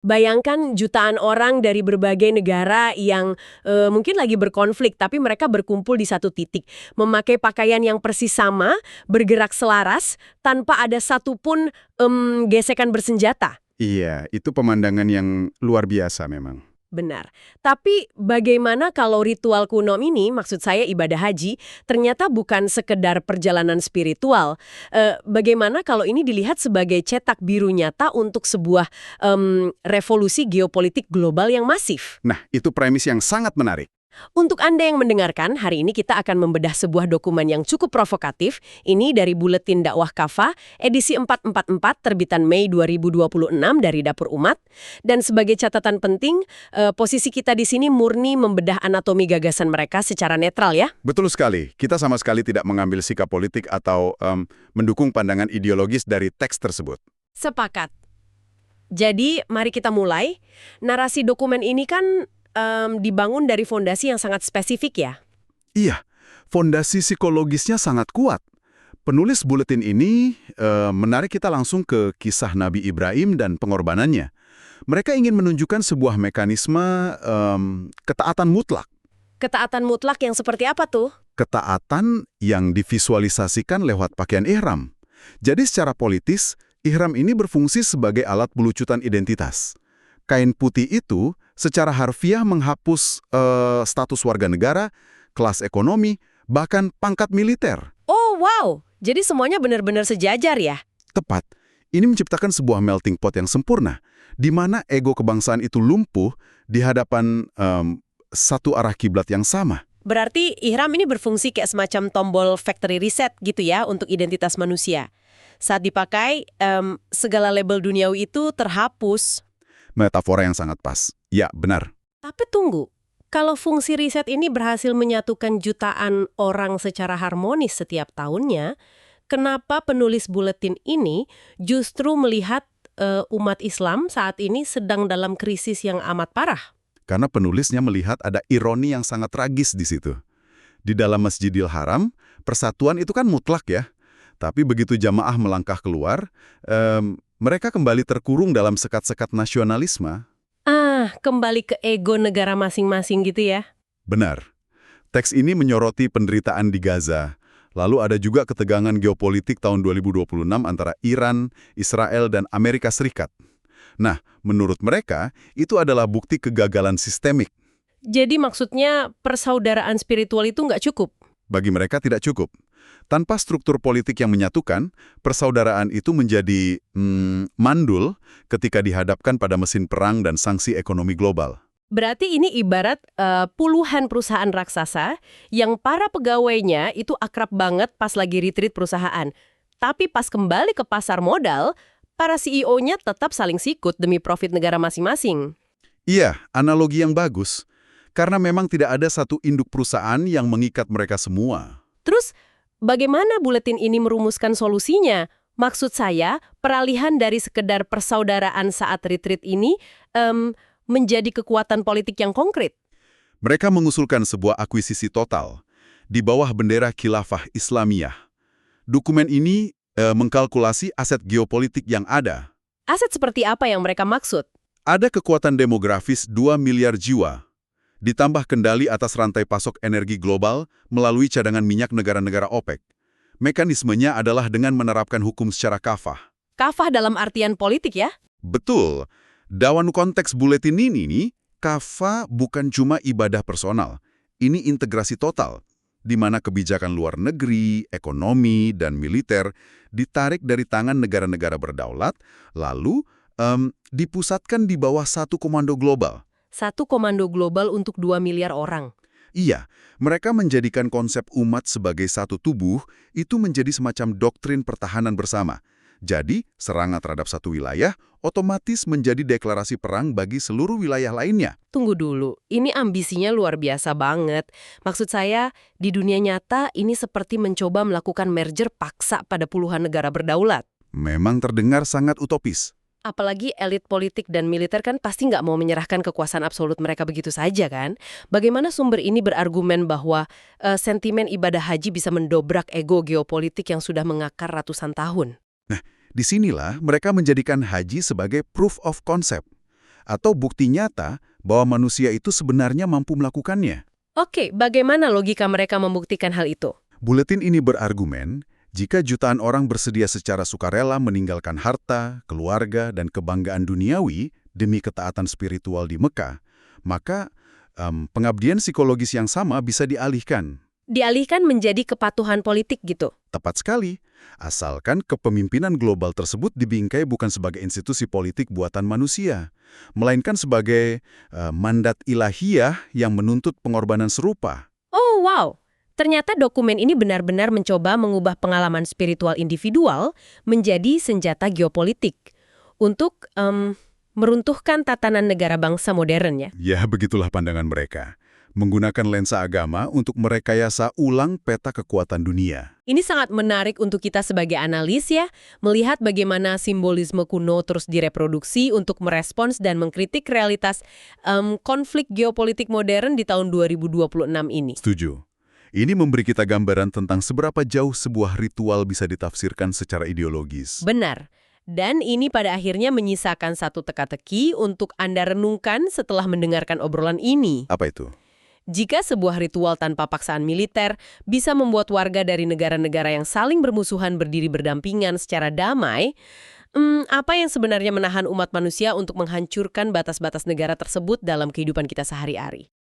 Bayangkan jutaan orang dari berbagai negara yang mungkin lagi berkonflik, tapi mereka berkumpul di satu titik, memakai pakaian yang persis sama, bergerak selaras, tanpa ada satupun gesekan bersenjata. Iya, itu pemandangan yang luar biasa memang. Benar. Tapi bagaimana kalau ritual kuno ini, maksud saya ibadah haji, ternyata bukan sekedar perjalanan spiritual. Bagaimana kalau ini dilihat sebagai cetak biru nyata untuk sebuah revolusi geopolitik global yang masif? Nah, itu premis yang sangat menarik. Untuk Anda yang mendengarkan, hari ini kita akan membedah sebuah dokumen yang cukup provokatif. Ini dari Buletin Dakwah Kafah, edisi 444, terbitan Mei 2026 dari Dapur Umat. Dan sebagai catatan penting, posisi kita di sini murni membedah anatomi gagasan mereka secara netral ya. Betul sekali, kita sama sekali tidak mengambil sikap politik atau mendukung pandangan ideologis dari teks tersebut. Sepakat. Jadi, mari kita mulai. Narasi dokumen ini kan dibangun dari fondasi yang sangat spesifik ya. Iya, fondasi psikologisnya sangat kuat. Penulis buletin ini menarik kita langsung ke kisah Nabi Ibrahim dan pengorbanannya. Mereka ingin menunjukkan sebuah mekanisme ketaatan mutlak. Ketaatan mutlak yang seperti apa tuh? Ketaatan yang divisualisasikan lewat pakaian ihram. Jadi secara politis, ihram ini berfungsi sebagai alat pelucutan identitas. Kain putih itu secara harfiah menghapus status warga negara, kelas ekonomi, bahkan pangkat militer. Oh, wow! Jadi semuanya benar-benar sejajar ya? Tepat. Ini menciptakan sebuah melting pot yang sempurna, di mana ego kebangsaan itu lumpuh di hadapan satu arah kiblat yang sama. Berarti ihram ini berfungsi kayak semacam tombol factory reset gitu ya untuk identitas manusia. Saat dipakai, segala label duniawi itu terhapus. Metafora yang sangat pas. Ya, benar. Tapi tunggu, kalau fungsi riset ini berhasil menyatukan jutaan orang secara harmonis setiap tahunnya, kenapa penulis buletin ini justru melihat umat Islam saat ini sedang dalam krisis yang amat parah? Karena penulisnya melihat ada ironi yang sangat tragis di situ. Di dalam Masjidil Haram, persatuan itu kan mutlak ya. Tapi begitu jamaah melangkah keluar, mereka kembali terkurung dalam sekat-sekat nasionalisme. Kembali ke ego negara masing-masing gitu ya? Benar. Teks ini menyoroti penderitaan di Gaza. Lalu ada juga ketegangan geopolitik tahun 2026 antara Iran, Israel, dan Amerika Serikat. Nah, menurut mereka, itu adalah bukti kegagalan sistemik. Jadi maksudnya persaudaraan spiritual itu nggak cukup? Bagi mereka tidak cukup. Tanpa struktur politik yang menyatukan, persaudaraan itu menjadi mandul ketika dihadapkan pada mesin perang dan sanksi ekonomi global. Berarti ini ibarat puluhan perusahaan raksasa yang para pegawainya itu akrab banget pas lagi retreat perusahaan. Tapi pas kembali ke pasar modal, para CEO-nya tetap saling sikut demi profit negara masing-masing. Iya, analogi yang bagus. Karena memang tidak ada satu induk perusahaan yang mengikat mereka semua. Terus, bagaimana buletin ini merumuskan solusinya? Maksud saya, peralihan dari sekedar persaudaraan saat retreat ini menjadi kekuatan politik yang konkret. Mereka mengusulkan sebuah akuisisi total di bawah bendera Khilafah Islamiyah. Dokumen ini mengkalkulasi aset geopolitik yang ada. Aset seperti apa yang mereka maksud? Ada kekuatan demografis 2 miliar jiwa. Ditambah kendali atas rantai pasok energi global melalui cadangan minyak negara-negara OPEC. Mekanismenya adalah dengan menerapkan hukum secara kafah. Kafah dalam artian politik ya? Betul. Dalam konteks buletin ini, kafah bukan cuma ibadah personal. Ini integrasi total, di mana kebijakan luar negeri, ekonomi, dan militer ditarik dari tangan negara-negara berdaulat, lalu dipusatkan di bawah satu komando global. Satu komando global untuk 2 miliar orang. Iya, mereka menjadikan konsep umat sebagai satu tubuh itu menjadi semacam doktrin pertahanan bersama. Jadi, serangan terhadap satu wilayah otomatis menjadi deklarasi perang bagi seluruh wilayah lainnya. Tunggu dulu, ini ambisinya luar biasa banget. Maksud saya, di dunia nyata ini seperti mencoba melakukan merger paksa pada puluhan negara berdaulat. Memang terdengar sangat utopis. Apalagi elit politik dan militer kan pasti nggak mau menyerahkan kekuasaan absolut mereka begitu saja kan? Bagaimana sumber ini berargumen bahwa sentimen ibadah haji bisa mendobrak ego geopolitik yang sudah mengakar ratusan tahun? Nah, disinilah mereka menjadikan haji sebagai proof of concept. atau bukti nyata bahwa manusia itu sebenarnya mampu melakukannya. Oke, bagaimana logika mereka membuktikan hal itu? Buletin ini berargumen, jika jutaan orang bersedia secara sukarela meninggalkan harta, keluarga, dan kebanggaan duniawi demi ketaatan spiritual di Mekah, maka pengabdian psikologis yang sama bisa dialihkan. Dialihkan menjadi kepatuhan politik gitu. Tepat sekali, asalkan kepemimpinan global tersebut dibingkai bukan sebagai institusi politik buatan manusia, melainkan sebagai mandat ilahiyah yang menuntut pengorbanan serupa. Oh, wow! Ternyata dokumen ini benar-benar mencoba mengubah pengalaman spiritual individual menjadi senjata geopolitik untuk meruntuhkan tatanan negara bangsa modern ya. Ya, begitulah pandangan mereka. Menggunakan lensa agama untuk merekayasa ulang peta kekuatan dunia. Ini sangat menarik untuk kita sebagai analis ya, melihat bagaimana simbolisme kuno terus direproduksi untuk merespons dan mengkritik realitas konflik geopolitik modern di tahun 2026 ini. Setuju. Ini memberi kita gambaran tentang seberapa jauh sebuah ritual bisa ditafsirkan secara ideologis. Benar. Dan ini pada akhirnya menyisakan satu teka-teki untuk Anda renungkan setelah mendengarkan obrolan ini. Apa itu? Jika sebuah ritual tanpa paksaan militer bisa membuat warga dari negara-negara yang saling bermusuhan berdiri berdampingan secara damai, apa yang sebenarnya menahan umat manusia untuk menghancurkan batas-batas negara tersebut dalam kehidupan kita sehari-hari?